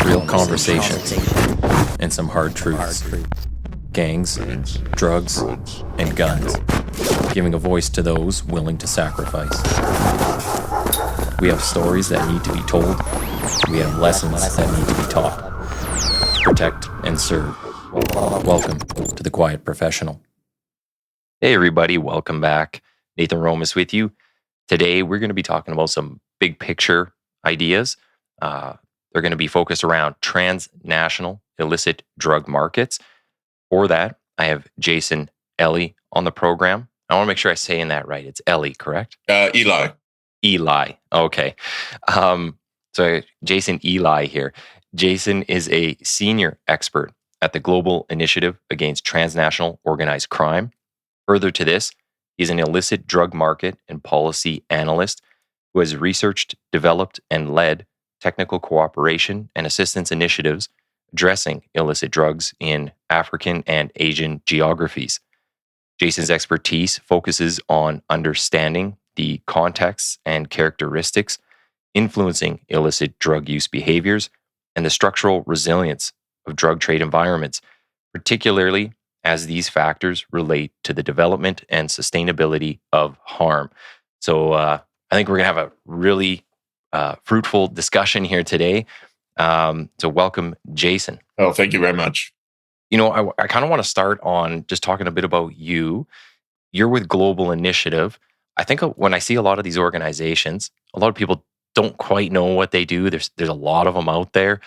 real conversations, and some hard truths. Gangs, drugs, and guns. Giving a voice to those willing to sacrifice. We have stories that need to be told. We have lessons that need to be taught. Protect and serve. Welcome to The Quiet Professional. Hey everybody, welcome back. Nathan Romas with you. Today we're going to be talking about some big picture ideas. They're going to be focused around transnational illicit drug markets. For that, I have Jason Eligh on the program. I want to make sure I'm saying that right. It's Eligh, correct? Eligh. Eligh. Okay. So Jason Eligh here. Jason is a senior expert at the Global Initiative Against Transnational Organized Crime. Further to this, he's an illicit drug market and policy analyst who has researched, developed, and led technical cooperation and assistance initiatives addressing illicit drugs in African and Asian geographies. Jason's expertise focuses on understanding the contexts and characteristics influencing illicit drug use behaviors and the structural resilience of drug trade environments, particularly as these factors relate to the development and sustainability of harm. So I think we're going to have a really fruitful discussion here today. So welcome, Jason. Oh, thank you very much. You know, I kind of want to start on just talking a bit about you. You're with Global Initiative. I think when I see a lot of these organizations, a lot of people don't quite know what they do. There's a lot of them out there.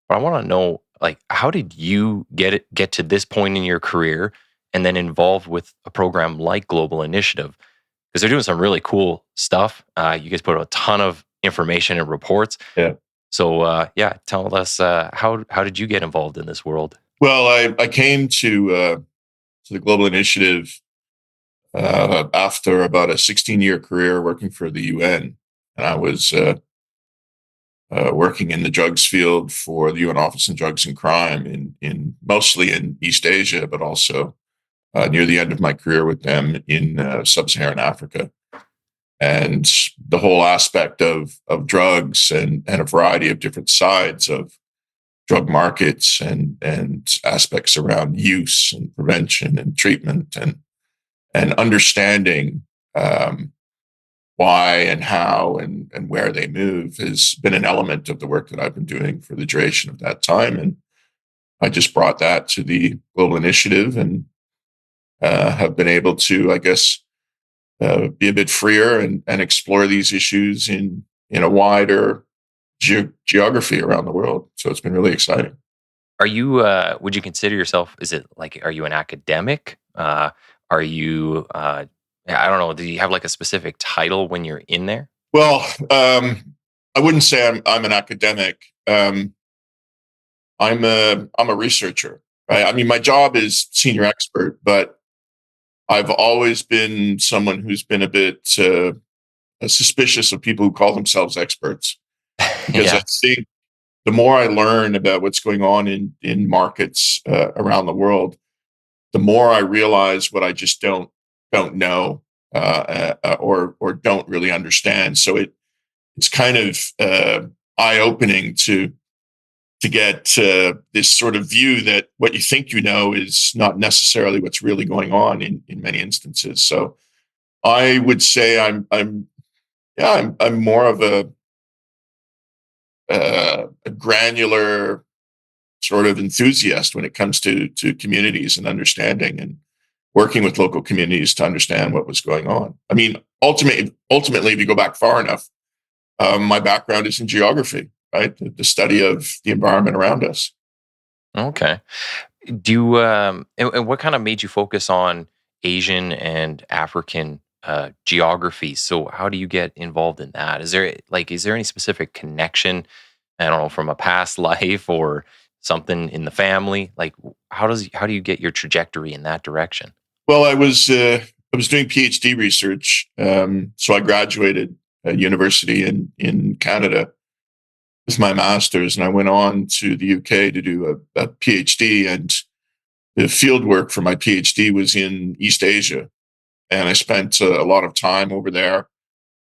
But I want to know, like, how did you get to this point in your career and then involved with a program like Global Initiative? Because they're doing some really cool stuff. You guys put out a ton of information and reports. Yeah. So, tell us, how did you get involved in this world? Well, I came to the Global Initiative after about a 16-year career working for the UN. And I was working in the drugs field for the UN Office on Drugs and Crime in mostly in East Asia, but also near the end of my career with them in sub-Saharan Africa. And the whole aspect of drugs and a variety of different sides of drug markets and aspects around use and prevention and treatment and understanding why and how and where they move has been an element of the work that I've been doing for the duration of that time. And I just brought that to the Global Initiative and have been able to, I guess, be a bit freer and explore these issues in a wider geography around the world. So it's been really exciting. Are you, would you consider yourself, are you an academic? Are you, I don't know, do you have like a specific title when you're in there? Well, I wouldn't say I'm an academic. I'm a researcher, right? I mean, my job is senior expert, but I've always been someone who's been a bit suspicious of people who call themselves experts. Because I think the more I learn about what's going on in markets around the world, the more I realize what I just don't know or don't really understand. So it's kind of eye-opening to get this sort of view that what you think you know is not necessarily what's really going on in many instances. So I would say I'm more of a granular sort of enthusiast when it comes to communities and understanding and working with local communities to understand what was going on. I mean, ultimately, if you go back far enough, my background is in geography, right? The study of the environment around us. Okay. Do you, and what kind of made you focus on Asian and African geographies? So how do you get involved in that? Is there any specific connection, I don't know, from a past life or something in the family? Like, how do you get your trajectory in that direction? Well, I was doing PhD research. So I graduated at university in Canada with my master's, and I went on to the UK to do a PhD. And the field work for my PhD was in East Asia. And I spent a lot of time over there.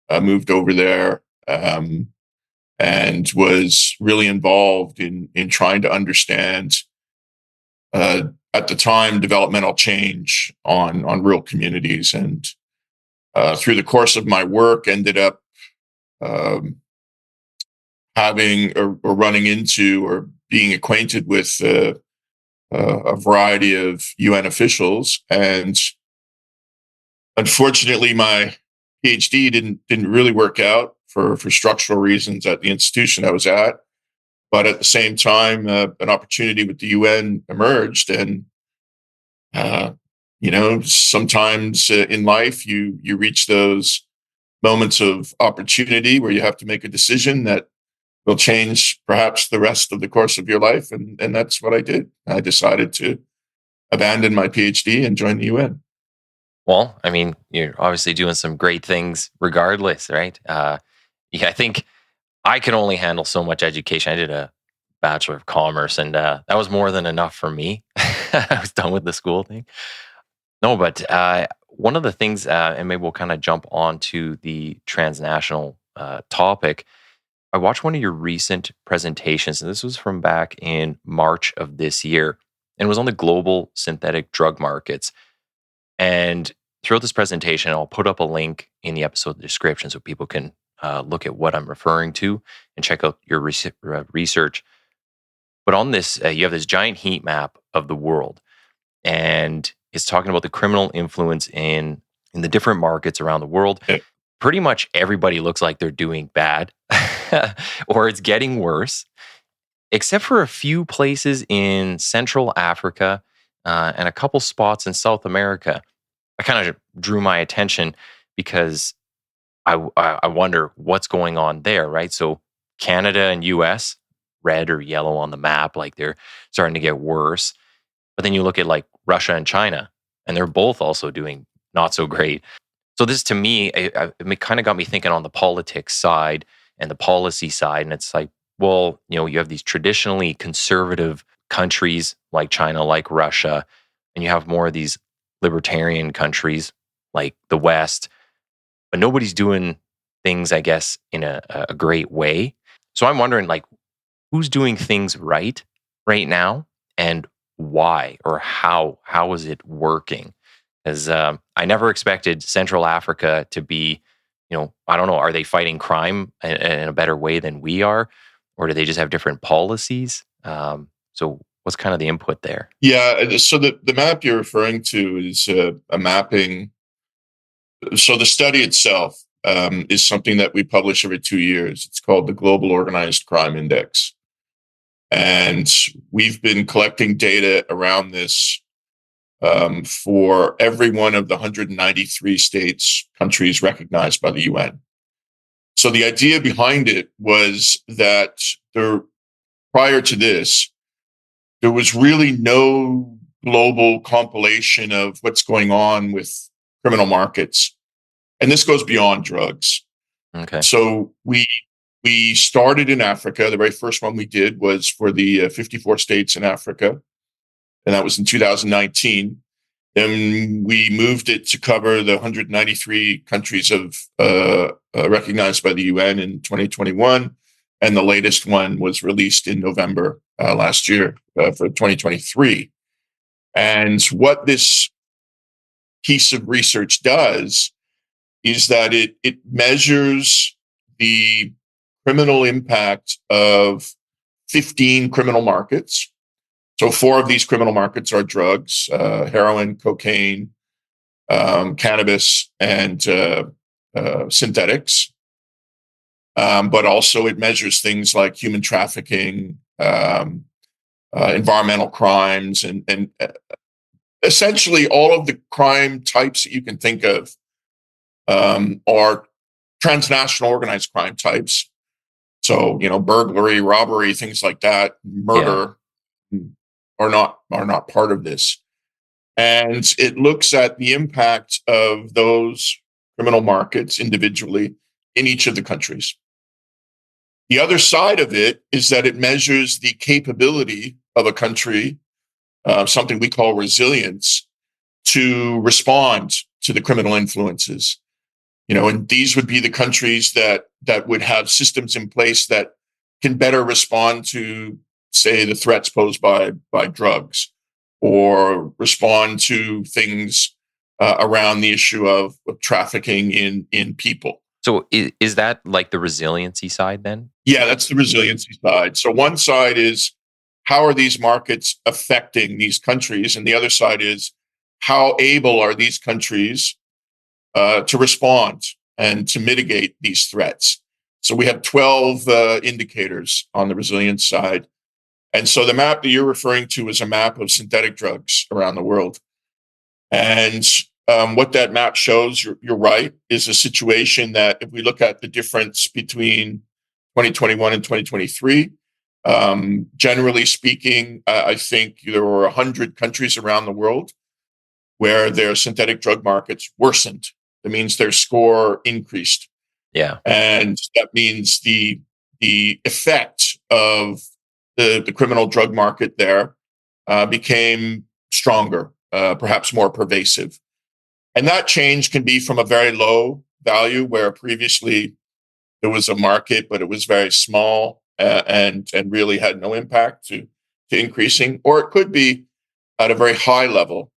I moved over there and was really involved in trying to understand, at the time, developmental change on rural communities. And through the course of my work, ended up um, having or running into or being acquainted with a variety of UN officials. And unfortunately, my PhD didn't really work out for structural reasons at the institution I was at. But at the same time, an opportunity with the UN emerged, and uh, sometimes in life you reach those moments of opportunity where you have to make a decision that will change perhaps the rest of the course of your life, and that's what I did. I decided to abandon my PhD and join the UN. Well, I mean, you're obviously doing some great things regardless, right? Yeah, I think I can only handle so much education. I did a Bachelor of Commerce, and that was more than enough for me. I was done with the school thing. No, but one of the things, and maybe we'll kind of jump on to the transnational topic. I watched one of your recent presentations, and this was from back in March of this year, and it was on the global synthetic drug markets. And throughout this presentation, I'll put up a link in the episode description so people can look at what I'm referring to and check out your research. But on this, you have this giant heat map of the world, and it's talking about the criminal influence in the different markets around the world. Yeah. Pretty much everybody looks like they're doing bad, or it's getting worse, except for a few places in Central Africa and a couple spots in South America. I kind of drew my attention because I wonder what's going on there, right? So Canada and US, red or yellow on the map, like they're starting to get worse. But then you look at like Russia and China, and they're both also doing not so great. So this to me, it kind of got me thinking on the politics side and the policy side. And it's like, well, you have these traditionally conservative countries like China, like Russia, and you have more of these libertarian countries like the West, but nobody's doing things, I guess, in a great way. So I'm wondering, like, who's doing things right now, and why, or how is it working? Because I never expected Central Africa to be, I don't know, are they fighting crime in a better way than we are, or do they just have different policies? So what's kind of the input there? Yeah, so the map you're referring to is a mapping. So the study itself is something that we publish every 2 years. It's called the Global Organized Crime Index. And we've been collecting data around this for every one of the 193 states, countries recognized by the UN. So the idea behind it was that prior to this, there was really no global compilation of what's going on with criminal markets. And this goes beyond drugs. Okay. So we started in Africa. The very first one we did was for the 54 states in Africa, and that was in 2019. Then we moved it to cover the 193 countries of recognized by the UN in 2021, and the latest one was released in November last year for 2023. And what this piece of research does is that it measures the criminal impact of 15 criminal markets. So 4 of these criminal markets are drugs, heroin, cocaine, cannabis, and synthetics. But also it measures things like human trafficking, environmental crimes, and essentially all of the crime types that you can think of are transnational organized crime types. So, burglary, robbery, things like that, murder are not part of this. And it looks at the impact of those criminal markets individually in each of the countries. The other side of it is that it measures the capability of a country, something we call resilience, to respond to the criminal influences. And these would be the countries that would have systems in place that can better respond to, say, the threats posed by drugs, or respond to things around the issue of trafficking in people. So is that like the resiliency side then? Yeah, that's the resiliency side. So one side is, how are these markets affecting these countries? And the other side is, how able are these countries to respond and to mitigate these threats? So we have 12 indicators on the resilience side. And so the map that you're referring to is a map of synthetic drugs around the world. And what that map shows, you're right, is a situation that, if we look at the difference between 2021 and 2023, generally speaking, I think there were 100 countries around the world where their synthetic drug markets worsened. That means their score increased. Yeah. And that means the effect of the criminal drug market there became stronger, perhaps more pervasive. And that change can be from a very low value, where previously there was a market, but it was very small and really had no impact, to increasing, or it could be at a very high level.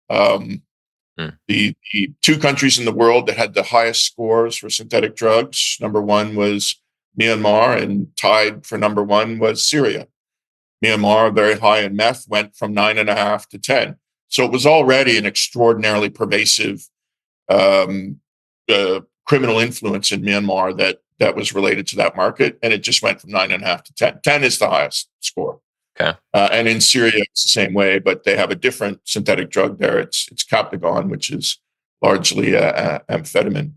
The two countries in the world that had the highest scores for synthetic drugs, number one was Myanmar, and tied for number one was Syria. Myanmar, very high in meth, went from 9.5 to 10. So it was already an extraordinarily pervasive criminal influence in Myanmar that was related to that market, and it just went from 9.5 to 10. 10 is the highest score. Okay. And in Syria, it's the same way, but they have a different synthetic drug there. It's captagon, which is largely amphetamine.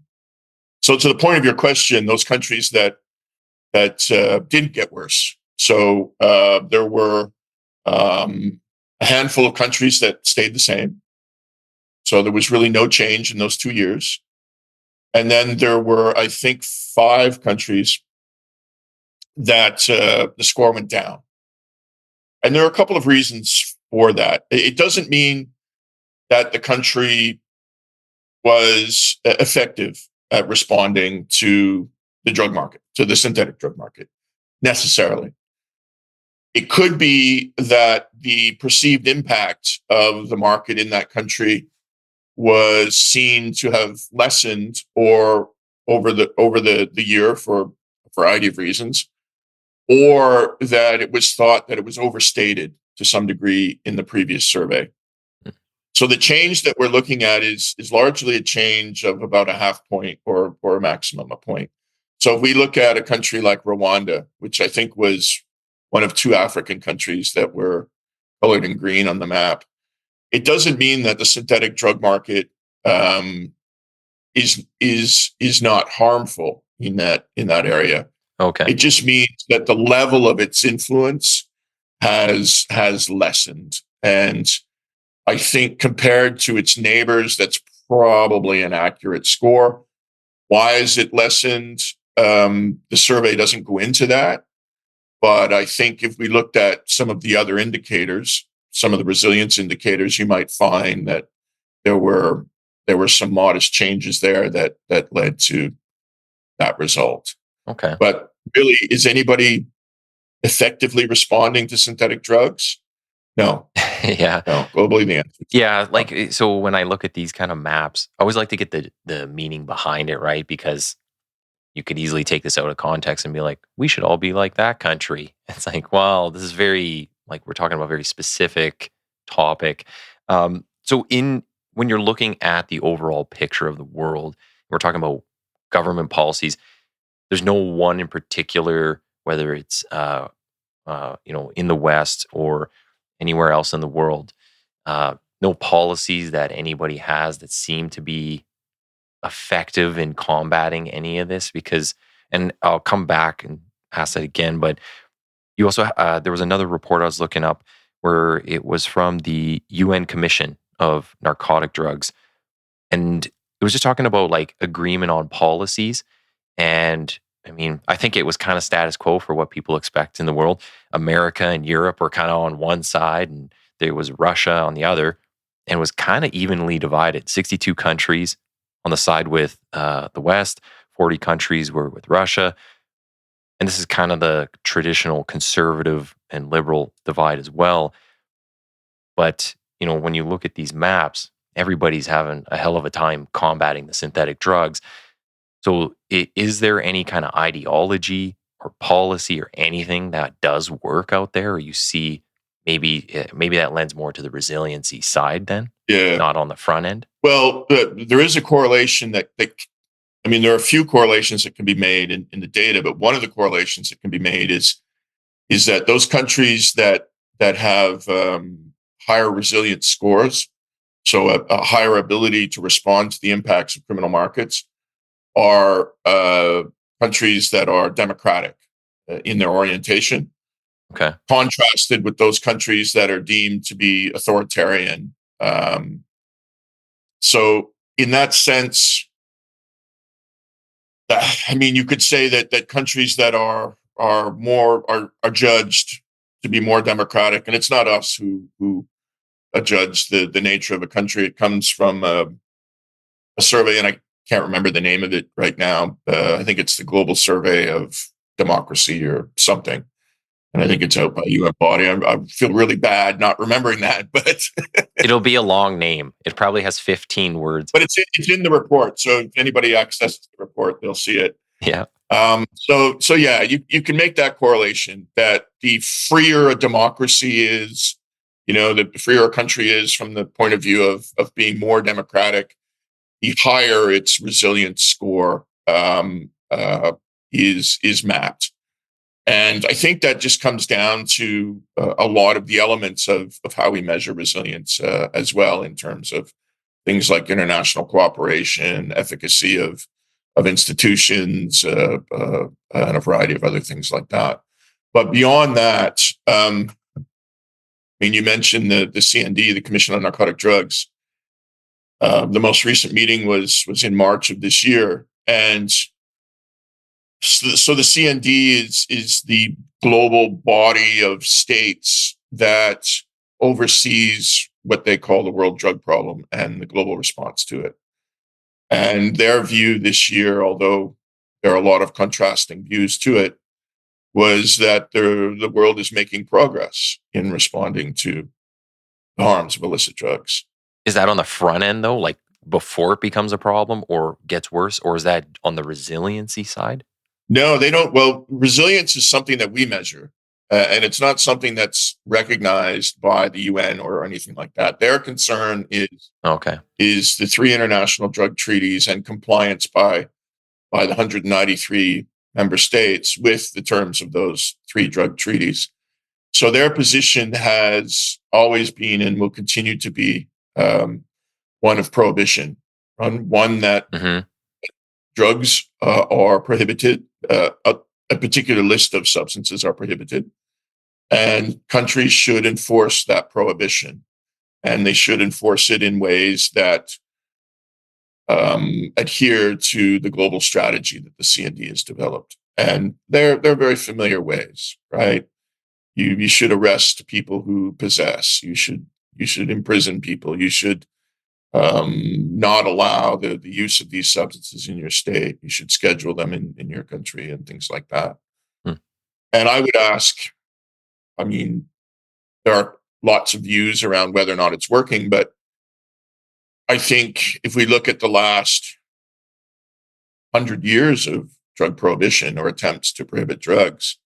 So, to the point of your question, those countries that didn't get worse. So there were a handful of countries that stayed the same. So there was really no change in those 2 years. And then there were, I think, 5 countries that the score went down. And there are a couple of reasons for that. It doesn't mean that the country was effective at responding to the drug market, to the synthetic drug market, necessarily. It could be that the perceived impact of the market in that country was seen to have lessened, or over the year, for a variety of reasons, or that it was thought that it was overstated to some degree in the previous survey. So the change that we're looking at is largely a change of about a half point, or a maximum a point. So if we look at a country like Rwanda, which I think was one of 2 African countries that were colored in green on the map, it doesn't mean that the synthetic drug market is not harmful in that area. Okay. It just means that the level of its influence has lessened. And I think, compared to its neighbors, that's probably an accurate score. Why is it lessened? The survey doesn't go into that. But I think if we looked at some of the other indicators, some of the resilience indicators, you might find that there were some modest changes there that led to that result. Okay. But really, is anybody effectively responding to synthetic drugs? No. Yeah. No. Globally, the answer. Yeah. Like, so when I look at these kind of maps, I always like to get the meaning behind it, right? Because you could easily take this out of context and be like, we should all be like that country. It's like, well, this is very, like, we're talking about a very specific topic. So when you're looking at the overall picture of the world, we're talking about government policies. There's no one in particular, whether it's in the West or anywhere else in the world. No policies that anybody has that seem to be effective in combating any of this, because, and I'll come back and ask that again, but you also, there was another report I was looking up where it was from the UN Commission of Narcotic Drugs. And it was just talking about like agreement on policies. And I mean, I think it was kind of status quo for what people expect in the world. America and Europe were kind of on one side, and there was Russia on the other, and it was kind of evenly divided. 62 countries, on the side with the West, 40 countries were with Russia. And this is kind of the traditional conservative and liberal divide as well. But, when you look at these maps, everybody's having a hell of a time combating the synthetic drugs. So, is there any kind of ideology or policy or anything that does work out there, or you see maybe that lends more to the resiliency side then, Yeah. not on the front end? Well, there is a correlation there are a few correlations that can be made in the data, but one of the correlations that can be made is that those countries that have higher resilience scores, so a higher ability to respond to the impacts of criminal markets, are countries that are democratic in their orientation, Okay. contrasted with those countries that are deemed to be authoritarian. So, in that sense, you could say that countries that are judged to be more democratic, and it's not us who judge the nature of a country. It comes from a survey, and I can't remember the name of it right now. I think it's the Global Survey of Democracy or something, and I think it's out by UN body. I feel really bad not remembering that, but It'll be a long name. It probably has 15 words. but it's in the report. So if anybody accesses the report, they'll see it. Yeah. So yeah, you can make that correlation that the freer a democracy is, the freer a country is from the point of view of being more democratic, the higher its resilience score is mapped. And I think that just comes down to a lot of the elements of how we measure resilience as well, in terms of things like international cooperation, efficacy of institutions, and a variety of other things like that. But beyond that, you mentioned the CND, the Commission on Narcotic Drugs. The most recent meeting was in March of this year, and so the CND is the global body of states that oversees what they call the world drug problem and the global response to it. And their view this year, although there are a lot of contrasting views to it, was that the world is making progress in responding to the harms of illicit drugs. Is that on the front end though, like before it becomes a problem or gets worse, or is that on the resiliency side? No, they don't. Well, resilience is something that we measure, and it's not something that's recognized by the UN or anything like that. Their concern is the 3 international drug treaties and compliance by the 193 member states with the terms of those 3 drug treaties. So their position has always been and will continue to be one of prohibition, one that drugs are prohibited. A particular list of substances are prohibited, and countries should enforce that prohibition, and they should enforce it in ways that adhere to the global strategy that the CND has developed. And they're very familiar ways, right? You should arrest people who possess. You should imprison people. You should not allow the use of these substances in your state. You should schedule them in your country and things like that. And I would ask, there are lots of views around whether or not it's working, but I think if we look at the last 100 years of drug prohibition or attempts to prohibit drugs,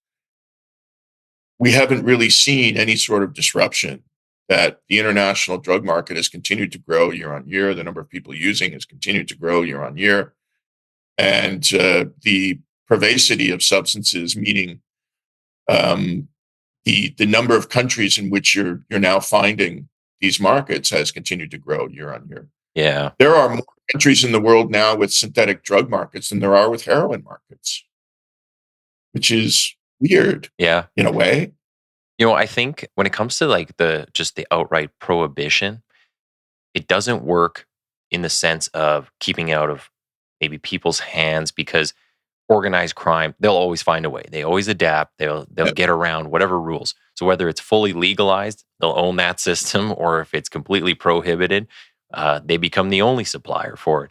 we haven't really seen any sort of disruption. That the international drug market has continued to grow year on year. The number of people using has continued to grow year on year. And the pervasivity of substances, meaning the number of countries in which you're now finding these markets, has continued to grow year on year. Yeah. There are more countries in the world now with synthetic drug markets than there are with heroin markets, which is weird. Yeah. In a way. I think when it comes to like the outright prohibition, it doesn't work in the sense of keeping out of maybe people's hands, because organized crime, they'll always find a way. They always adapt. They'll get around whatever rules. So whether it's fully legalized, they'll own that system, or if it's completely prohibited, they become the only supplier for it.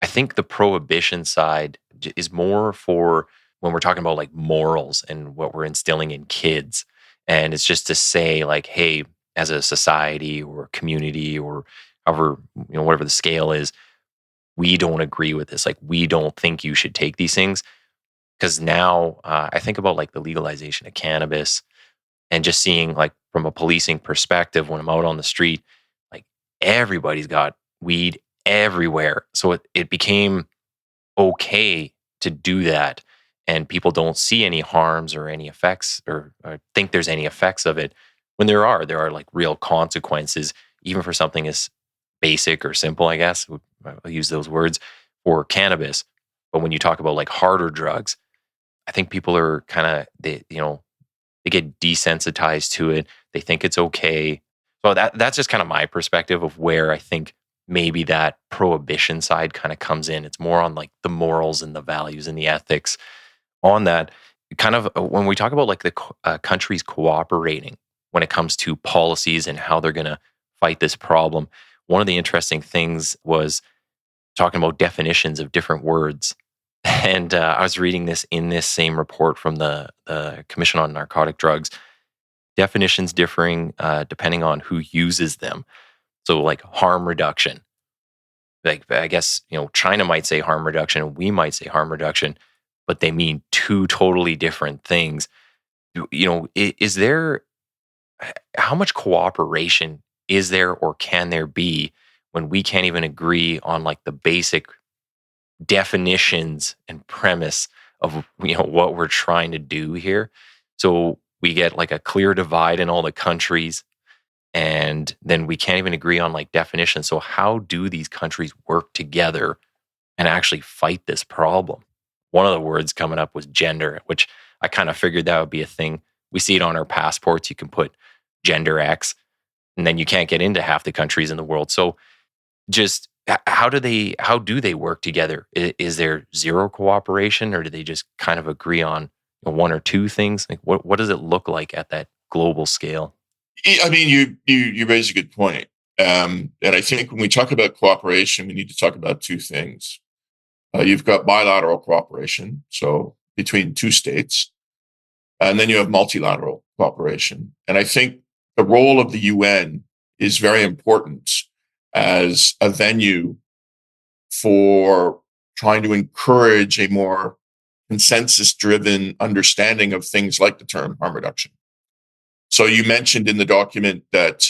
I think the prohibition side is more for when we're talking about like morals and what we're instilling in kids. And it's just to say, like, hey, as a society or community or however, whatever the scale is, we don't agree with this. Like, we don't think you should take these things. Because now I think about like the legalization of cannabis and just seeing like from a policing perspective when I'm out on the street, like everybody's got weed everywhere. So it became okay to do that. And people don't see any harms or any effects or think there's any effects of it when there are like real consequences, even for something as basic or simple, I guess. I'll use those words for cannabis. But when you talk about like harder drugs, I think people are kind of they get desensitized to it. They think it's okay. So that's just kind of my perspective of where I think maybe that prohibition side kind of comes in. It's more on like the morals and the values and the ethics on that. Kind of when we talk about like the countries cooperating when it comes to policies and how they're going to fight this problem. One of the interesting things was talking about definitions of different words. And I was reading this in this same report from the Commission on Narcotic Drugs. Definitions differing depending on who uses them. So, like harm reduction. Like I guess China might say harm reduction, and we might say harm reduction, but they mean two totally different things. Is there how much cooperation is there or can there be when we can't even agree on like the basic definitions and premise of what we're trying to do here? So we get like a clear divide in all the countries, and then we can't even agree on like definitions. So how do these countries work together and actually fight this problem? One of the words coming up was gender, which I kind of figured that would be a thing. We see it on our passports. You can put gender X, and then you can't get into half the countries in the world. So just how do they work together? Is there zero cooperation, or do they just kind of agree on one or two things? Like what does it look like at that global scale? I mean, you raise a good point. And I think when we talk about cooperation, we need to talk about two things. You've got bilateral cooperation, so between two states, and then you have multilateral cooperation. And I think the role of the UN is very important as a venue for trying to encourage a more consensus driven understanding of things like the term harm reduction. So you mentioned in the document that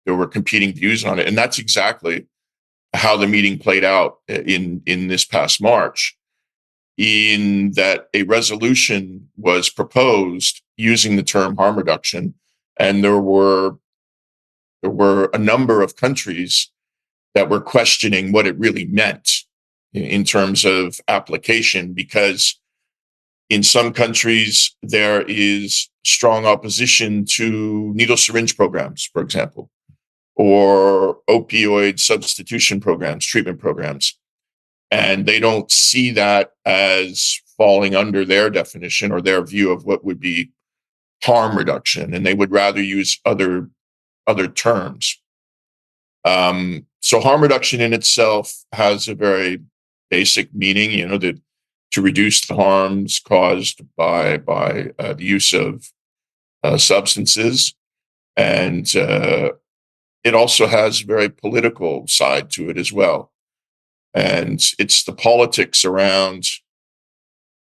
there were competing views on it, and that's exactly how the meeting played out in this past March. In that a resolution was proposed using the term harm reduction, and there were a number of countries that were questioning what it really meant in terms of application, because in some countries there is strong opposition to needle syringe programs, for example, or opioid substitution programs, treatment programs. And they don't see that as falling under their definition or their view of what would be harm reduction. And they would rather use other terms. So harm reduction in itself has a very basic meaning, that to reduce the harms caused by the use of substances. And it also has a very political side to it as well. And it's the politics around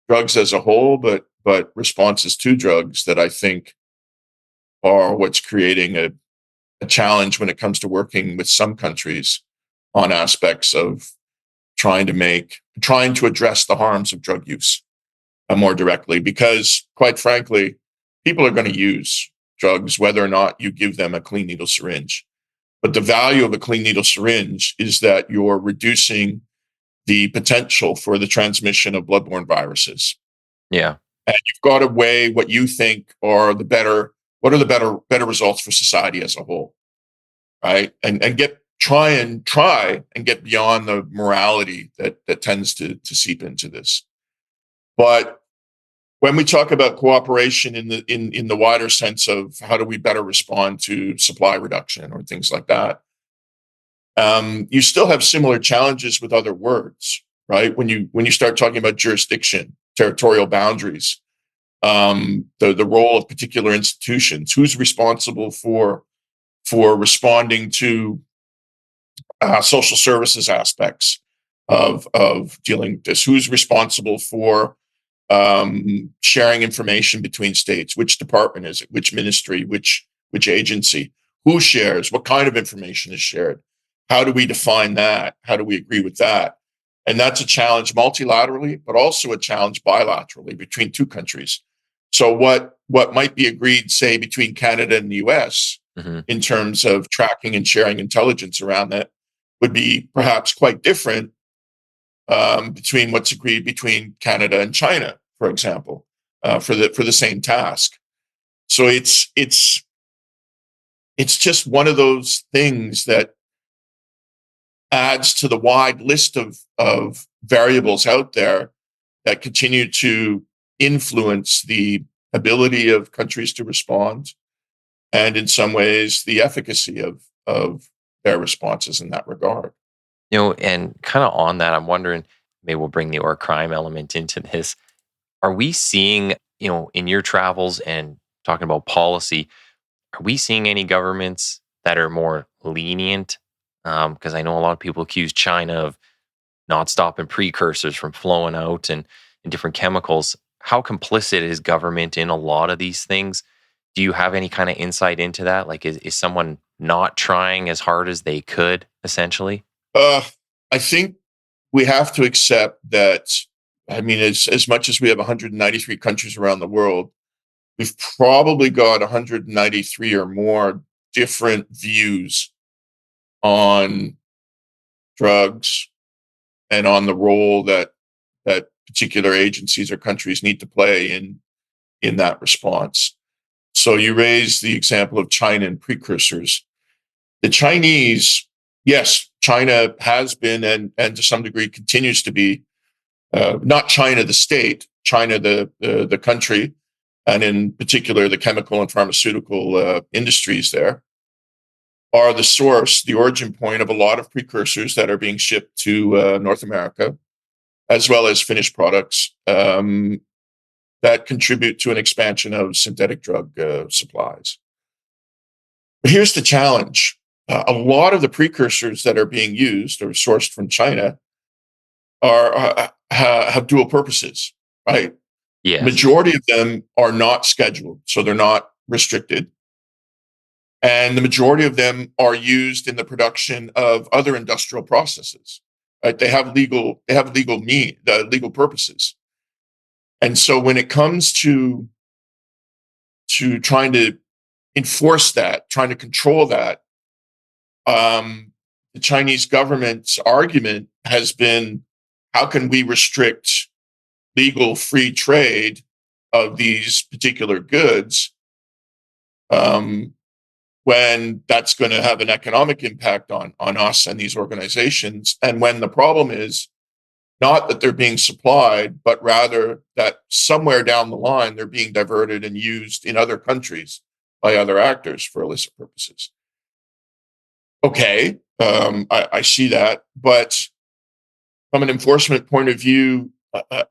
drugs as a whole, but responses to drugs that I think are what's creating a challenge when it comes to working with some countries on aspects of trying to address the harms of drug use more directly. Because quite frankly, people are going to use drugs whether or not you give them a clean needle syringe. But the value of a clean needle syringe is that you're reducing the potential for the transmission of bloodborne viruses. Yeah. And you've got to weigh what you think are what are the better results for society as a whole, right? And try and get beyond the morality that tends to seep into this. But when we talk about cooperation in the wider sense of how do we better respond to supply reduction or things like that, You still have similar challenges with other words, right? When you start talking about jurisdiction, territorial boundaries, the role of particular institutions, who's responsible for responding to social services aspects of dealing with this, who's responsible for sharing information between states, which department is it, which ministry, which agency, who shares, what kind of information is shared, how do we define that, how do we agree with that? And that's a challenge multilaterally, but also a challenge bilaterally between two countries. So what might be agreed, say, between Canada and the US in terms of tracking and sharing intelligence around that would be perhaps quite different between what's agreed between Canada and China, for example, for the same task. So it's just one of those things that adds to the wide list of variables out there that continue to influence the ability of countries to respond, and in some ways the efficacy of their responses in that regard. And kind of on that, I'm wondering, maybe we'll bring the or crime element into this. Are we seeing, in your travels and talking about policy, are we seeing any governments that are more lenient? Because I know a lot of people accuse China of not stopping precursors from flowing out and different chemicals. How complicit is government in a lot of these things? Do you have any kind of insight into that? Like, is someone not trying as hard as they could, essentially? I think we have to accept that. I mean, as much as we have 193 countries around the world, we've probably got 193 or more different views on drugs and on the role that particular agencies or countries need to play in that response. So you raise the example of China and precursors. The Chinese, yes, China has been and to some degree continues to be, not China the state, China the country, and in particular the chemical and pharmaceutical industries there, are the source, the origin point of a lot of precursors that are being shipped to North America, as well as finished products that contribute to an expansion of synthetic drug supplies. But here's the challenge. A lot of the precursors that are being used or sourced from China have dual purposes, right? Yes. Majority of them are not scheduled, so they're not restricted. And the majority of them are used in the production of other industrial processes. Right? They have legal purposes. And so when it comes to trying to enforce that, trying to control that, the Chinese government's argument has been, how can we restrict legal free trade of these particular goods when that's going to have an economic impact on us and these organizations, and when the problem is not that they're being supplied, but rather that somewhere down the line they're being diverted and used in other countries by other actors for illicit purposes. Okay, I see that, but from an enforcement point of view,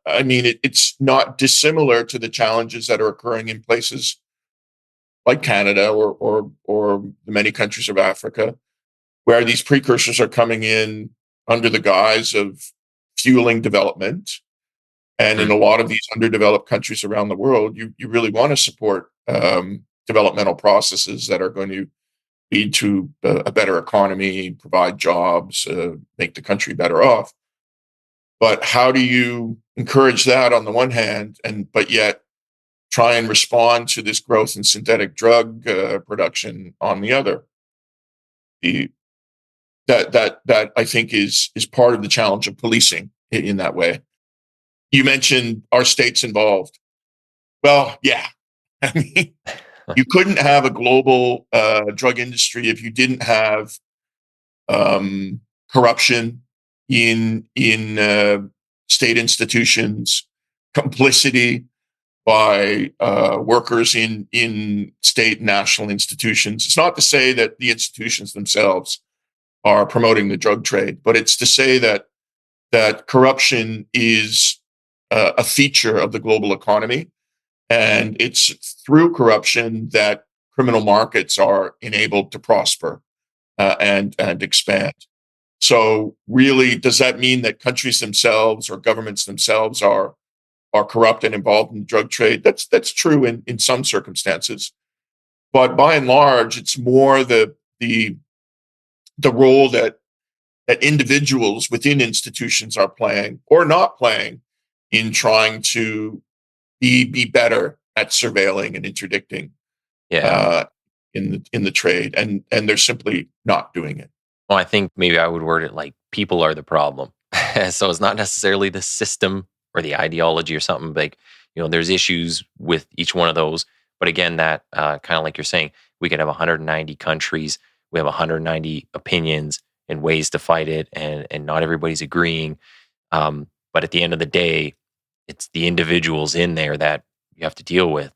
I mean, it's not dissimilar to the challenges that are occurring in places like Canada or the many countries of Africa, where these precursors are coming in under the guise of fueling development. And in a lot of these underdeveloped countries around the world, you really want to support developmental processes that are going to lead to a better economy, provide jobs, make the country better off. But how do you encourage that on the one hand, but yet try and respond to this growth in synthetic drug production on the other? That I think is part of the challenge of policing in that way. You mentioned, are states involved? Well, yeah. I mean, you couldn't have a global drug industry if you didn't have corruption in state institutions, complicity by workers in state and national institutions. It's not to say that the institutions themselves are promoting the drug trade. But it's to say that corruption is a feature of the global economy, and it's through corruption that criminal markets are enabled to prosper and expand. So, really, does that mean that countries themselves or governments themselves are corrupt and involved in the drug trade? That's true in some circumstances, but by and large, it's more the role that individuals within institutions are playing or not playing in trying to be better at surveilling and interdicting Yeah. uh, in the trade, and they're simply not doing it. Well, I think maybe I would word it like people are the problem. So it's not necessarily the system or the ideology or something. Like, there's issues with each one of those. But again, that kind of like you're saying, we could have 190 countries, we have 190 opinions and ways to fight it, and not everybody's agreeing. But at the end of the day, it's the individuals in there that you have to deal with.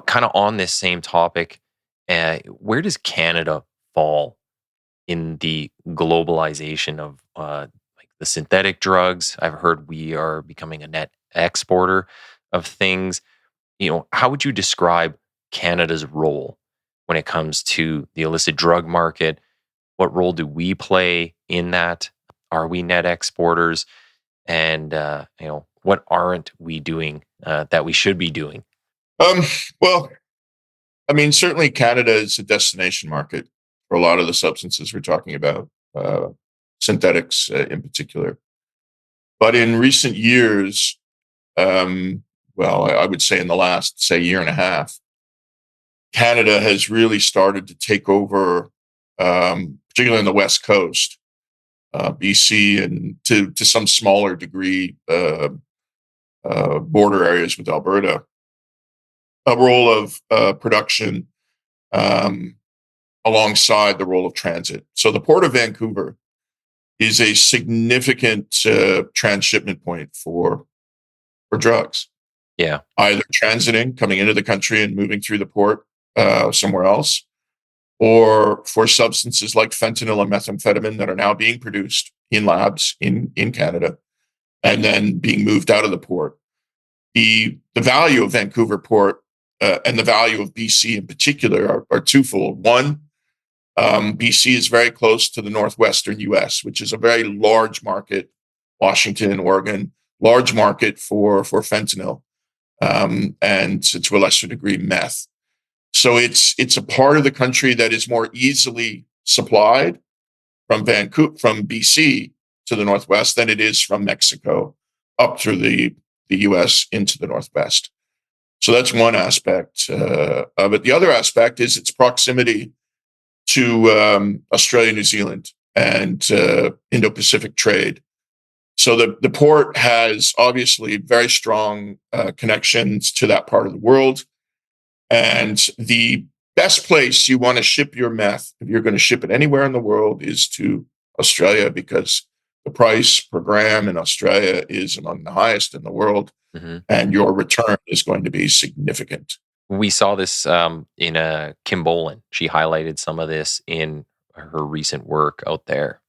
Kind of on this same topic, where does Canada fall in the globalization of like the synthetic drugs? I've heard we are becoming a net exporter of things. How would you describe Canada's role when it comes to the illicit drug market? What role do we play in that? Are we net exporters? And what aren't we doing that we should be doing? Um, well, I mean, certainly Canada is a destination market for a lot of the substances we're talking about, uh, synthetics in particular. But in recent years, well, I would say in the last, say, year and a half, Canada has really started to take over, particularly on the West Coast, BC, and to some smaller degree, border areas with Alberta, a role of production um, alongside the role of transit. So the Port of Vancouver is a significant transshipment point for drugs, Yeah. either transiting, coming into the country and moving through the port somewhere else, or for substances like fentanyl and methamphetamine that are now being produced in labs in Canada and then being moved out of the port. The value of Vancouver Port and the value of BC in particular are twofold. One, BC is very close to the northwestern US, which is a very large market, Washington, Oregon, large market for fentanyl, and to a lesser degree, meth. So it's a part of the country that is more easily supplied from from BC to the northwest than it is from Mexico up through the US into the northwest. So that's one aspect of it. The other aspect is its proximity to Australia, New Zealand, and Indo-Pacific trade. So the port has obviously very strong connections to that part of the world. And the best place you want to ship your meth, if you're going to ship it anywhere in the world, is to Australia, because the price per gram in Australia is among the highest in the world, Hmm. and your return is going to be significant. We saw this in Kim Bolan. She highlighted some of this in her recent work out there.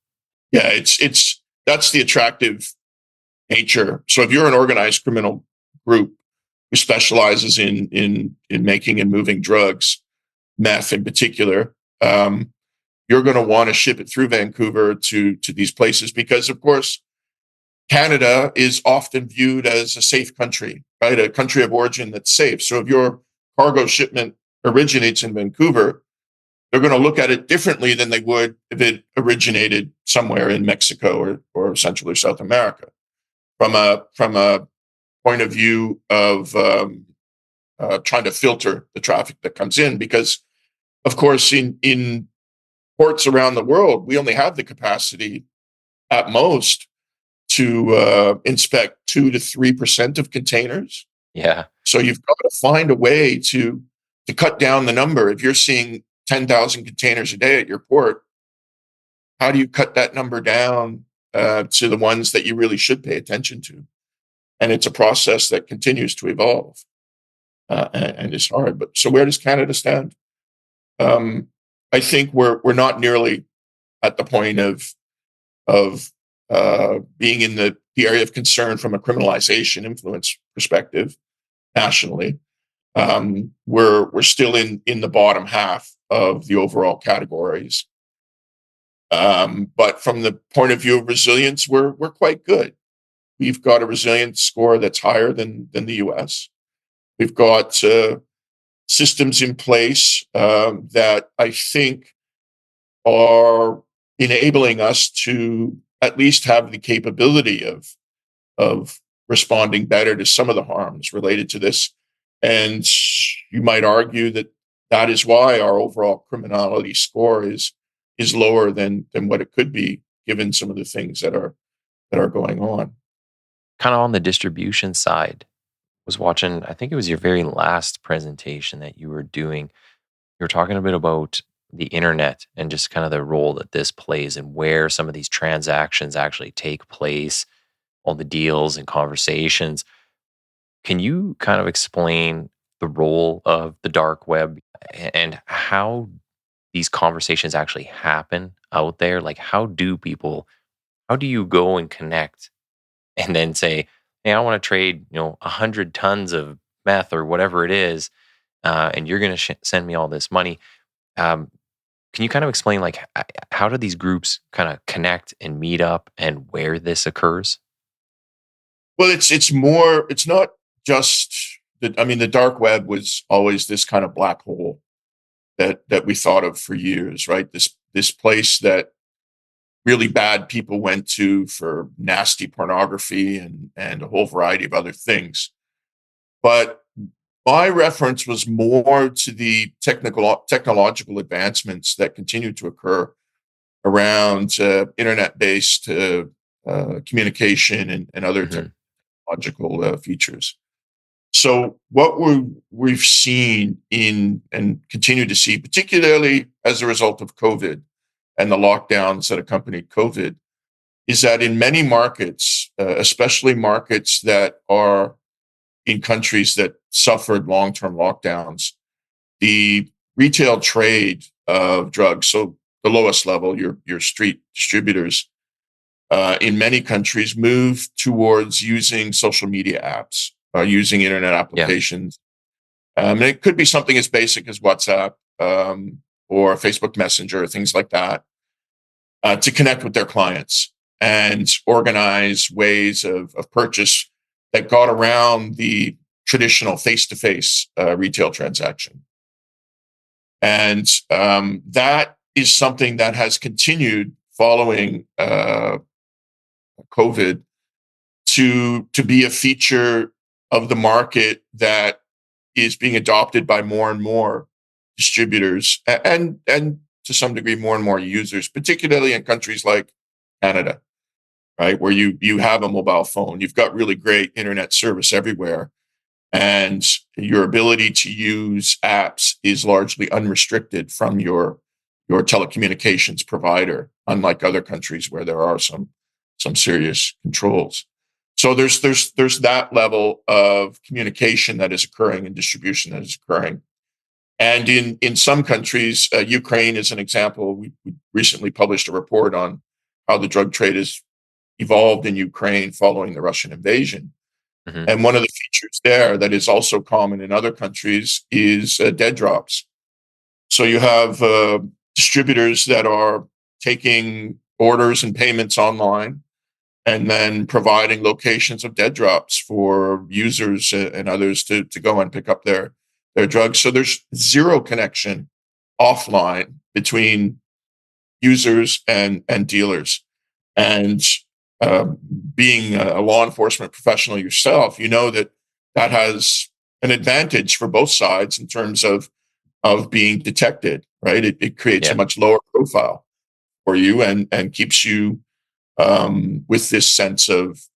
Yeah, it's that's the attractive nature. So if you're an organized criminal group who specializes in making and moving drugs, meth in particular, you're going to want to ship it through Vancouver to these places because, of course, Canada is often viewed as a safe country, right? A country of origin that's safe. So if your cargo shipment originates in Vancouver, they're going to look at it differently than they would if it originated somewhere in Mexico or Central or South America. From a point of view of trying to filter the traffic that comes in, because of course in ports around the world we only have the capacity at most to inspect 2 to 3% of containers. Yeah. So you've got to find a way to cut down the number. If you're seeing 10,000 containers a day at your port, how do you cut that number down to the ones that you really should pay attention to? And it's a process that continues to evolve and is hard. But so where does Canada stand? I think we're not nearly at the point of being in the area of concern from a criminalization influence perspective nationally. We're still in the bottom half of the overall categories. But from the point of view of resilience, we're quite good. We've got a resilience score that's higher than the US. We've got systems in place that I think are enabling us to at least have the capability of responding better to some of the harms related to this. And you might argue that that is why our overall criminality score is lower than what it could be, given some of the things that are going on. Kind of on the distribution side, was watching, I think it was your very last presentation that you were doing. You were talking a bit about the internet and just kind of the role that this plays and where some of these transactions actually take place, all the deals and conversations. Can you kind of explain the role of the dark web and how these conversations actually happen out there? Like, how do you go and connect and then say, "Hey, I want to trade, 100 tons of meth or whatever it is, and you're going to send me all this money." Um, can you kind of explain, like, how do these groups kind of connect and meet up, and where this occurs? Well, it's more. It's not just that. I mean, the dark web was always this kind of black hole that we thought of for years, right? This place that really bad people went to for nasty pornography and a whole variety of other things. But my reference was more to the technological advancements that continue to occur around internet-based communication and other Hmm. technological features. So what we've seen in and continue to see, particularly as a result of COVID and the lockdowns that accompanied COVID, is that in many markets, especially markets that are in countries that suffered long-term lockdowns, the retail trade of drugs, so the lowest level, your street distributors, in many countries move towards using social media apps, using internet Yeah. applications. And it could be something as basic as WhatsApp or Facebook Messenger, things like that, to connect with their clients and organize ways of purchase that got around the traditional face-to-face retail transaction. And that is something that has continued following COVID to be a feature of the market that is being adopted by more and more distributors and to some degree more and more users, particularly in countries like Canada, right, where you have a mobile phone, you've got really great internet service everywhere, and your ability to use apps is largely unrestricted from your telecommunications provider, unlike other countries where there are some serious controls. So there's that level of communication that is occurring and distribution that is occurring. And in some countries, Ukraine is an example. We recently published a report on how the drug trade has evolved in Ukraine following the Russian invasion. Hmm. And one of the features there that is also common in other countries is dead drops. So you have distributors that are taking orders and payments online and then providing locations of dead drops for users and others to go and pick up their drugs. So there's zero connection offline between users and dealers. And being a law enforcement professional yourself, you know that that has an advantage for both sides in terms of being detected, right? It creates a Yeah. much lower profile for you and keeps you with this sense of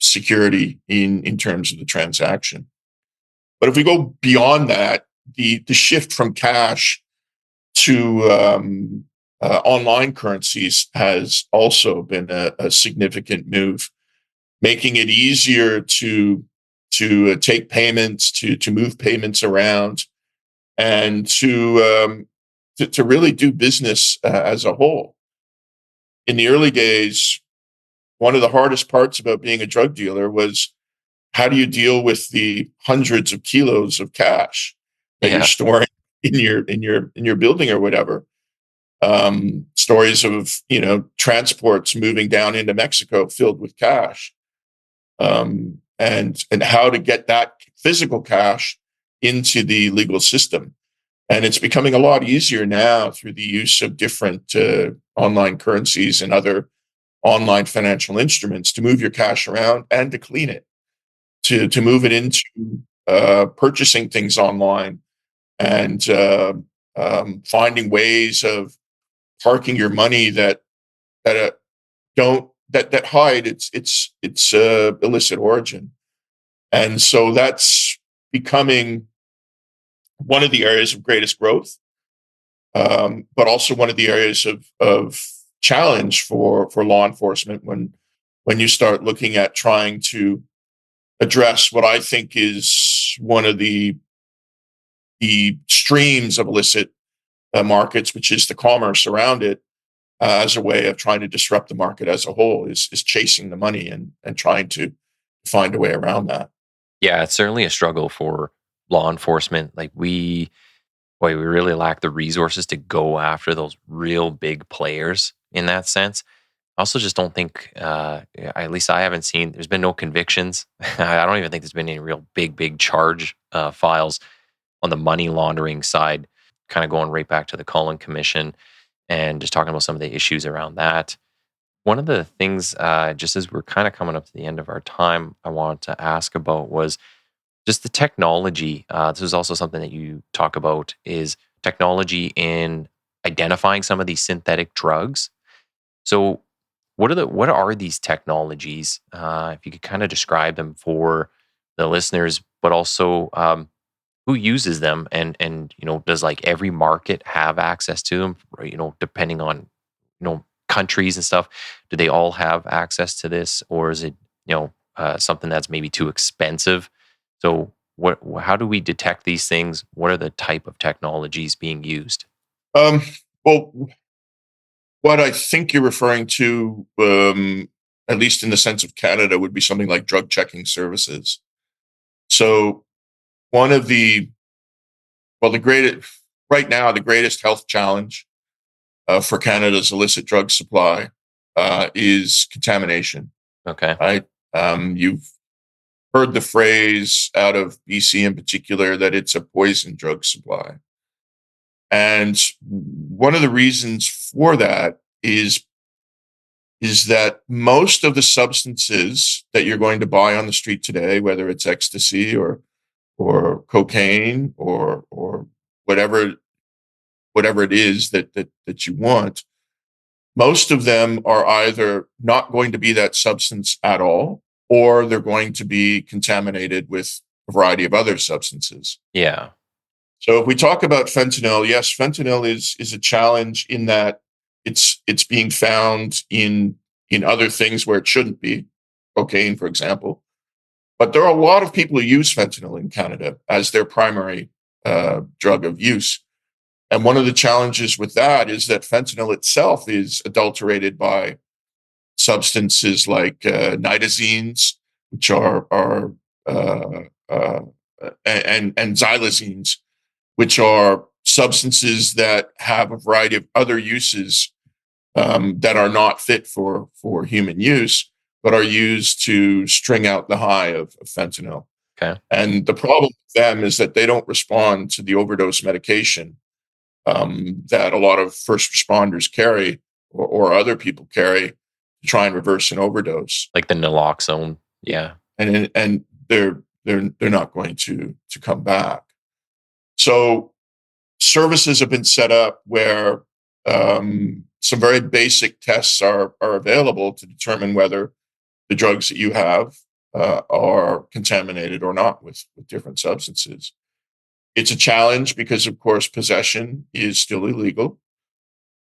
security in terms of the transaction. But if we go beyond that, the shift from cash to online currencies has also been a significant move, making it easier to take payments, to move payments around, and to really do business as a whole. in the early days, one of the hardest parts about being a drug dealer was how do you deal with the hundreds of kilos of cash that you're Yeah. storing in your building or whatever. Stories of transports moving down into Mexico filled with cash, and how to get that physical cash into the legal system. And it's becoming a lot easier now through the use of different online currencies and other online financial instruments to move your cash around and to clean it, to move it into purchasing things online, and finding ways of parking your money that don't that hide its illicit origin. And so that's becoming one of the areas of greatest growth, but also one of the areas of challenge for law enforcement when you start looking at trying to address what I think is one of the streams of illicit markets, which is the commerce around it, as a way of trying to disrupt the market as a whole, is chasing the money and trying to find a way around that. Yeah, it's certainly a struggle for law enforcement. Like we really lack the resources to go after those real big players in that sense. I also just don't think, at least I haven't seen, there's been no convictions. I don't even think there's been any real big charge files on the money laundering side, kind of going right back to the Cullen Commission and just talking about some of the issues around that. One of the things, just as we're kind of coming up to the end of our time, I wanted to ask about was just the technology. This is also something that you talk about is technology in identifying some of these synthetic drugs. So, what are these technologies? If you could kind of describe them for the listeners, but also who uses them, and does like every market have access to them? Depending on countries and stuff, do they all have access to this, or is it something that's maybe too expensive? So, how do we detect these things? What are the type of technologies being used? Um, well, what I think you're referring to, at least in the sense of Canada, would be something like drug checking services. So one of the greatest right now, the greatest health challenge for Canada's illicit drug supply is contamination. Okay. Right? You've heard the phrase out of BC in particular that it's a poison drug supply. And one of the reasons for that is that most of the substances that you're going to buy on the street today, whether it's ecstasy or cocaine or whatever it is that you want, most of them are either not going to be that substance at all, or they're going to be contaminated with a variety of other substances. Yeah. So if we talk about fentanyl, yes, fentanyl is a challenge in that it's being found in other things where it shouldn't be, cocaine, for example. But there are a lot of people who use fentanyl in Canada as their primary drug of use. And one of the challenges with that is that fentanyl itself is adulterated by substances like nitazines, which are and xylazines, which are substances that have a variety of other uses that are not fit for human use, but are used to string out the high of fentanyl. Okay. And the problem with them is that they don't respond to the overdose medication that a lot of first responders carry or other people carry to try and reverse an overdose. Like the naloxone. Yeah. And they're not going to come back. So services have been set up where some very basic tests are available to determine whether the drugs that you have are contaminated or not with different substances. It's a challenge because, of course, possession is still illegal.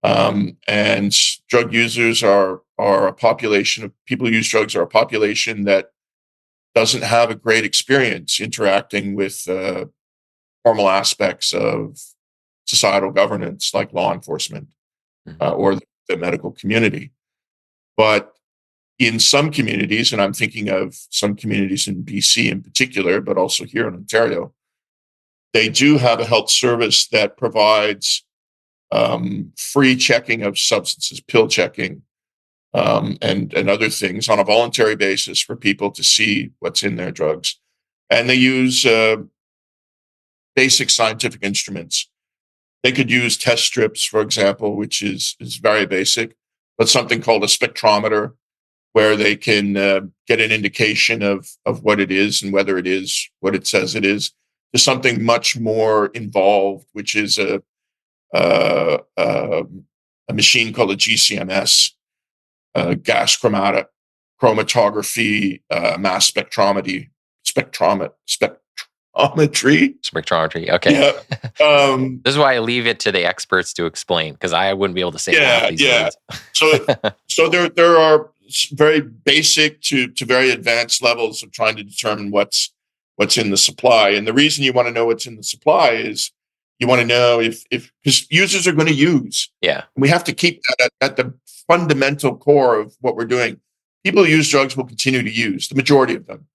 And drug users are a population of people who use drugs are a population that doesn't have a great experience interacting with formal aspects of societal governance like law enforcement Mhm. or the medical community. But in some communities, and I'm thinking of some communities in BC in particular, but also here in Ontario, they do have a health service that provides free checking of substances, pill checking, and other things on a voluntary basis for people to see what's in their drugs. And they use basic scientific instruments. They could use test strips, for example, which is very basic, but something called a spectrometer, where they can get an indication of what it is and whether it is what it says it is, to something much more involved, which is a machine called a GCMS, gas chromatography, mass spectrometry. Spectrometry. Okay. Yeah. This is why I leave it to the experts to explain, because I wouldn't be able to say half these words. So there are very basic to very advanced levels of trying to determine what's in the supply. And the reason you want to know what's in the supply is you want to know if because users are going to use. Yeah. And we have to keep that at the fundamental core of what we're doing. People who use drugs will continue to use, the majority of them.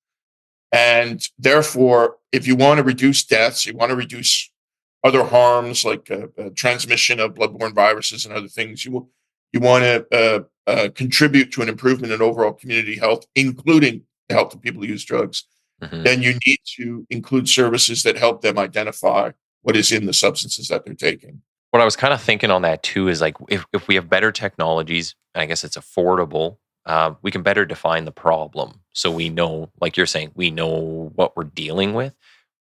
And therefore, if you want to reduce deaths, you want to reduce other harms like transmission of bloodborne viruses and other things, you want to contribute to an improvement in overall community health, including the health of people who use drugs, then you need to include services that help them identify what is in the substances that they're taking. What I was kind of thinking on that too is like, if we have better technologies, and I guess it's affordable, we can better define the problem. So we know, like you're saying, we know what we're dealing with.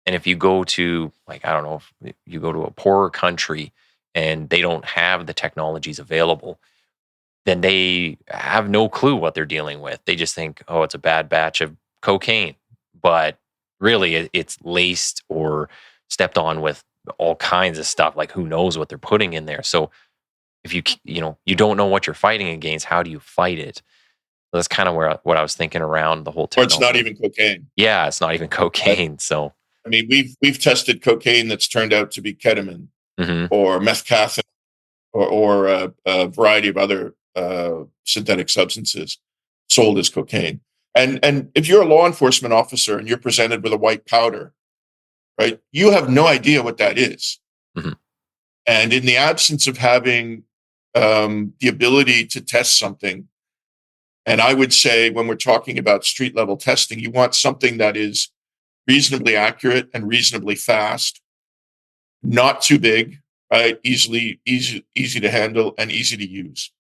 And if you go to, like, I don't know, if you go to a poorer country and they don't have the technologies available, then they have no clue what they're dealing with. They just think, oh, it's a bad batch of cocaine. But really, it's laced or stepped on with all kinds of stuff. Like, who knows what they're putting in there. So if you don't know what you're fighting against, how do you fight it? That's kind of what I was thinking around the whole technology. Or it's not even cocaine. Yeah, it's not even cocaine. So I mean, we've tested cocaine that's turned out to be ketamine or methcathinone or a variety of other synthetic substances sold as cocaine. And if you're a law enforcement officer and you're presented with a white powder, right, you have no idea what that is. And in the absence of having the ability to test something, and I would say when we're talking about street level testing, you want something that is reasonably accurate and reasonably fast, not too big, right? Easy to handle and easy to use.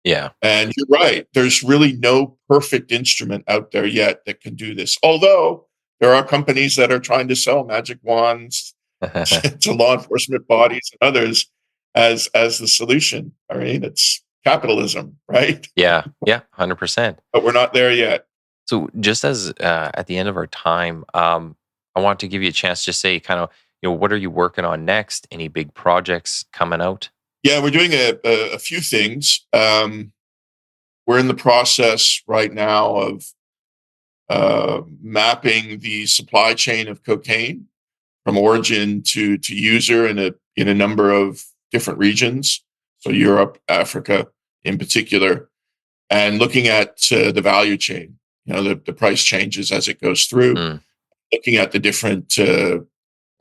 Yeah. And you're right. There's really no perfect instrument out there yet that can do this. Although there are companies that are trying to sell magic wands to law enforcement bodies and others as the solution. I mean, it's capitalism, right? Yeah. 100%. But we're not there yet. So just as at the end of our time, I want to give you a chance to say kind of, what are you working on next? Any big projects coming out? Yeah, we're doing a few things. We're in the process right now of mapping the supply chain of cocaine from origin to user in a number of different regions. So Europe, Africa in particular, and looking at the value chain, the price changes as it goes through, looking at the different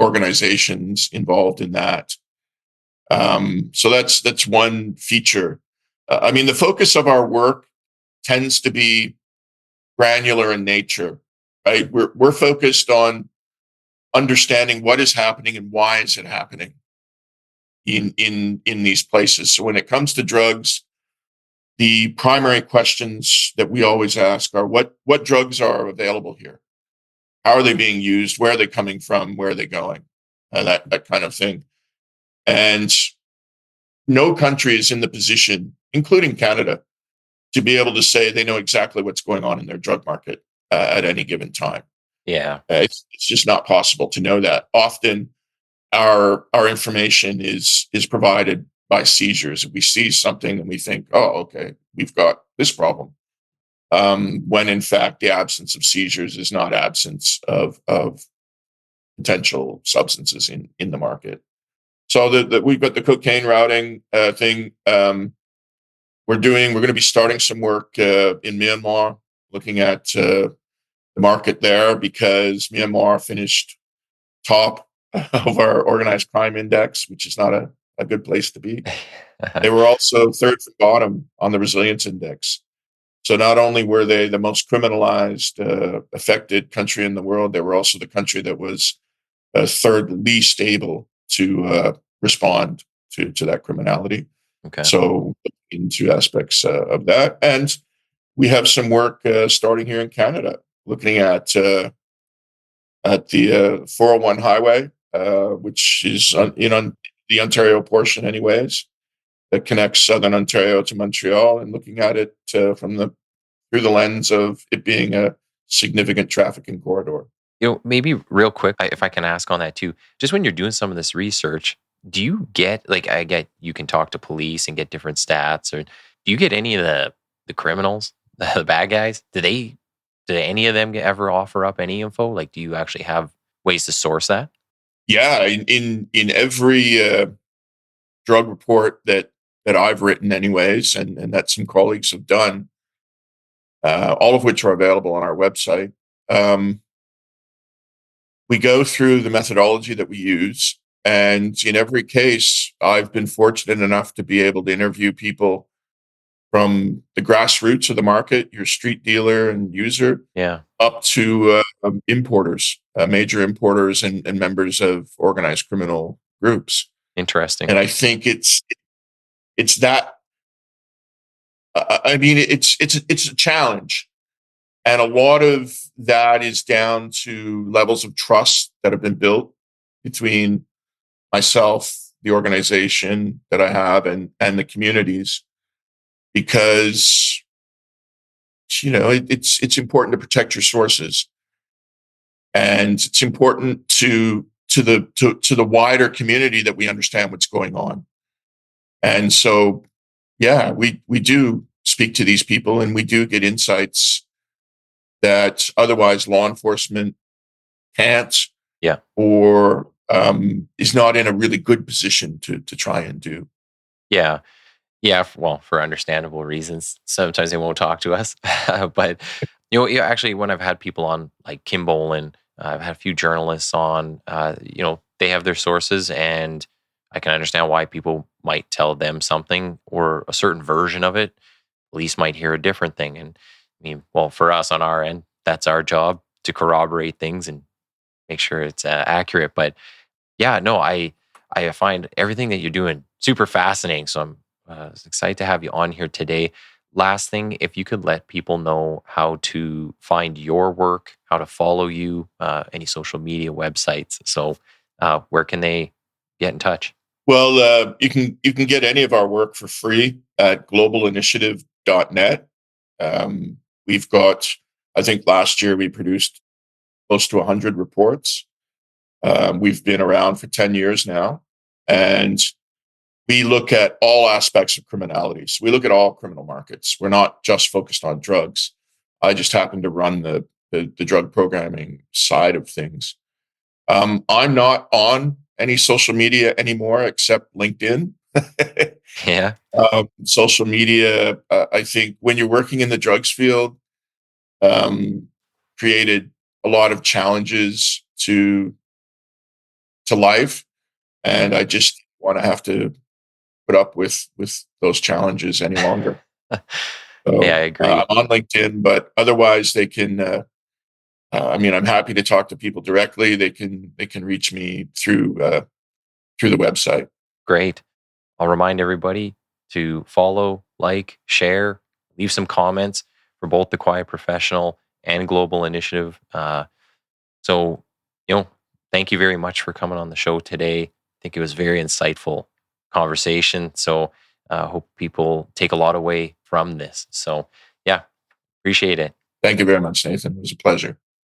organizations involved in that. So that's one feature. I mean, the focus of our work tends to be granular in nature, right? We're focused on understanding what is happening and why is it happening in these places. So when it comes to drugs, the primary questions that we always ask are what drugs are available here? How are they being used? Where are they coming from? Where are they going? That kind of thing. And no country is in the position, including Canada, to be able to say they know exactly what's going on in their drug market at any given time. Yeah. It's just not possible to know that. Often our information is provided by seizures. If we seize something and we think, oh, okay, we've got this problem. When in fact, the absence of seizures is not absence of potential substances in the market. So we've got the cocaine routing thing. We're we're going to be starting some work in Myanmar, looking at the market there, because Myanmar finished top of our organized crime index, which is not a good place to be. They were also third from bottom on the resilience index. So not only were they the most criminalized, affected country in the world, they were also the country that was third least able to respond to that criminality. Okay. So into aspects of that. And we have some work starting here in Canada, looking at the 401 highway, which is in the Ontario portion anyways, that connects Southern Ontario to Montreal, and looking at it through the lens of it being a significant trafficking corridor. Maybe real quick, if I can ask on that too, just when you're doing some of this research, do you get, like, I get you can talk to police and get different stats, or do you get any of the criminals, the bad guys? Do any of them ever offer up any info? Like, do you actually have ways to source that? Yeah, in every drug report that I've written, anyways, and that some colleagues have done, all of which are available on our website. We go through the methodology that we use, and in every case, I've been fortunate enough to be able to interview people from the grassroots of the market, your street dealer and user, Yeah. up to importers, major importers, and members of organized criminal groups. Interesting. And I think it's that. I mean, it's a challenge, and a lot of that is down to levels of trust that have been built between myself, the organization that I have, and the communities, because it's important to protect your sources, and it's important to the wider community that we understand what's going on. And so, yeah, we do speak to these people, and we do get insights that otherwise law enforcement can't, Yeah. or is not in a really good position to try and do. Yeah. Yeah. Well, for understandable reasons, sometimes they won't talk to us. But yeah, actually, when I've had people on like Kim Bolan, I've had a few journalists on. They have their sources, and I can understand why people might tell them something or a certain version of it. Police might hear a different thing, and I mean, well, for us on our end, that's our job to corroborate things and make sure it's accurate. But yeah, no, I find everything that you're doing super fascinating. So I'm excited to have you on here today. Last thing, if you could let people know how to find your work, how to follow you, any social media websites. So where can they get in touch? Well, you can get any of our work for free at globalinitiative.net. We've got, I think last year we produced close to 100 reports. We've been around for 10 years now, and we look at all aspects of criminality. So we look at all criminal markets. We're not just focused on drugs. I just happen to run the drug programming side of things. I'm not on any social media anymore except LinkedIn. Yeah. Social media, I think when you're working in the drugs field, created a lot of challenges to life, and I just want to have to put up with those challenges any longer. Yeah, I So agree. I'm on LinkedIn, but otherwise they can. I'm happy to talk to people directly. They can reach me through the website. Great. I'll remind everybody to follow, like, share, leave some comments for both the Quiet Professional and Global Initiative. So, thank you very much for coming on the show today. I think it was very insightful conversation. So, hope people take a lot away from this. So, yeah, appreciate it. Thank you very much, Nathan. It was a pleasure.